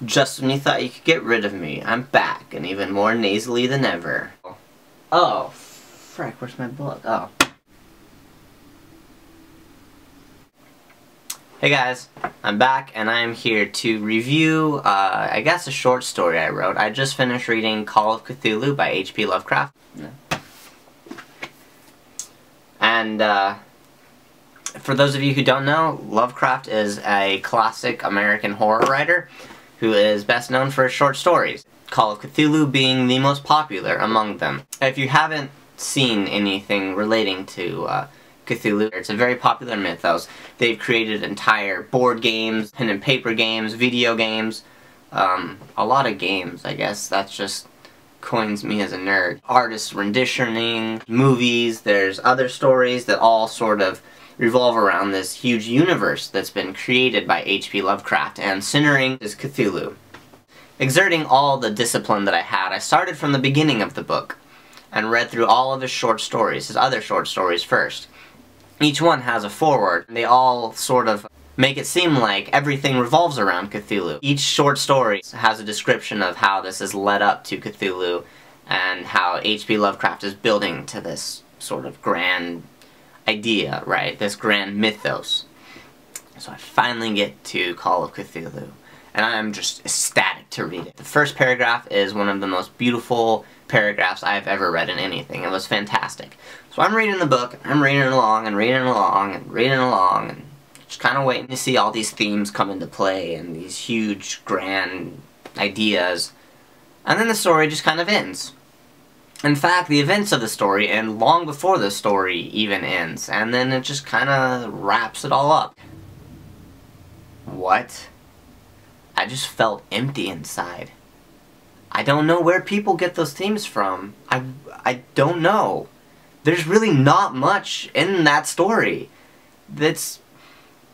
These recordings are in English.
Just when you thought you could get rid of me, I'm back, and even more nasally than ever. Oh, frick, where's my book? Oh. Hey guys, I'm back, and I'm here to review, I guess a short story I wrote. I just finished reading Call of Cthulhu by H.P Lovecraft. And, for those of you who don't know, Lovecraft is a classic American horror writer who is best known for his short stories, Call of Cthulhu being the most popular among them. If you haven't seen anything relating to Cthulhu, it's a very popular mythos. They've created entire board games, pen and paper games, video games, a lot of games, I guess. That's just coins me as a nerd. Artists renditioning, movies, there's other stories that all sort of revolve around this huge universe that's been created by H.P Lovecraft, and centering is Cthulhu. Exerting all the discipline that I had, I started from the beginning of the book and read through all of his short stories, his other short stories first. Each one has a foreword, and they all sort of make it seem like everything revolves around Cthulhu. Each short story has a description of how this has led up to Cthulhu and how H.P Lovecraft is building to this sort of grand idea, right? This grand mythos. So I finally get to Call of Cthulhu, and I'm just ecstatic to read it. The first paragraph is one of the most beautiful paragraphs I've ever read in anything. It was fantastic. So I'm reading the book, I'm reading along, and reading along, and reading along, and just kind of waiting to see all these themes come into play, and these huge, grand ideas. And then the story just kind of ends. In fact, the events of the story end long before the story even ends, and then it just kind of wraps it all up. What? I just felt empty inside. I don't know where people get those themes from. I don't know. There's really not much in that story. It's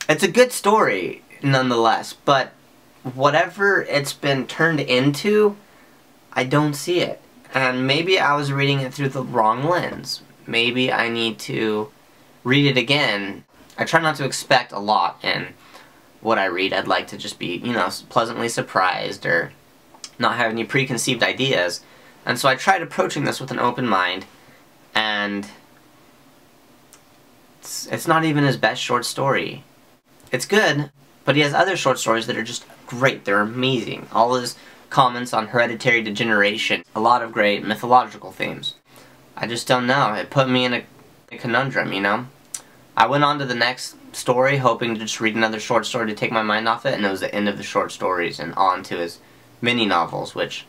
a good story, nonetheless, but whatever it's been turned into, I don't see it. And maybe I was reading it through the wrong lens. Maybe I need to read it again. I try not to expect a lot in what I read. I'd like to just be, you know, pleasantly surprised or not have any preconceived ideas. And so I tried approaching this with an open mind, and it's not even his best short story. It's good, but he has other short stories that are just great. They're amazing. All his comments on hereditary degeneration, a lot of great mythological themes. I just don't know. It put me in a conundrum, you know? I went on to the next story hoping to just read another short story to take my mind off it, and it was the end of the short stories and on to his mini novels, which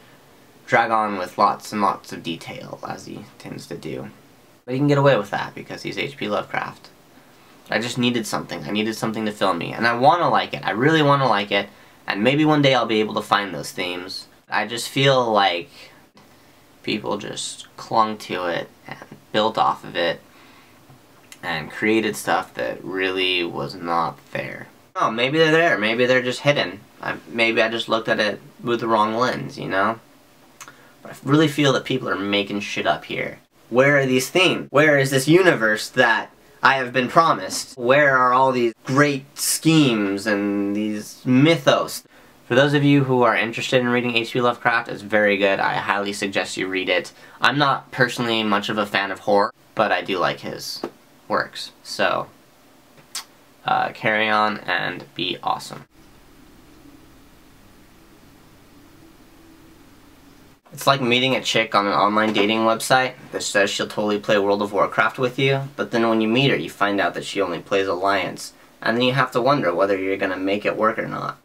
drag on with lots and lots of detail, as he tends to do. But he can get away with that because he's H.P. Lovecraft. I just needed something. I needed something to fill me, and I want to like it. I really want to like it. And maybe one day I'll be able to find those themes. I just feel like people just clung to it and built off of it and created stuff that really was not there. Oh, maybe they're there. Maybe they're just hidden. Maybe I just looked at it with the wrong lens, you know? But I really feel that people are making shit up here. Where are these themes? Where is this universe that I have been promised? Where are all these great schemes and these mythos? For those of you who are interested in reading H.P. Lovecraft, it's very good. I highly suggest you read it. I'm not personally much of a fan of horror, but I do like his works. So, carry on and be awesome. It's like meeting a chick on an online dating website that says she'll totally play World of Warcraft with you, but then when you meet her you find out that she only plays Alliance, and then you have to wonder whether you're gonna make it work or not.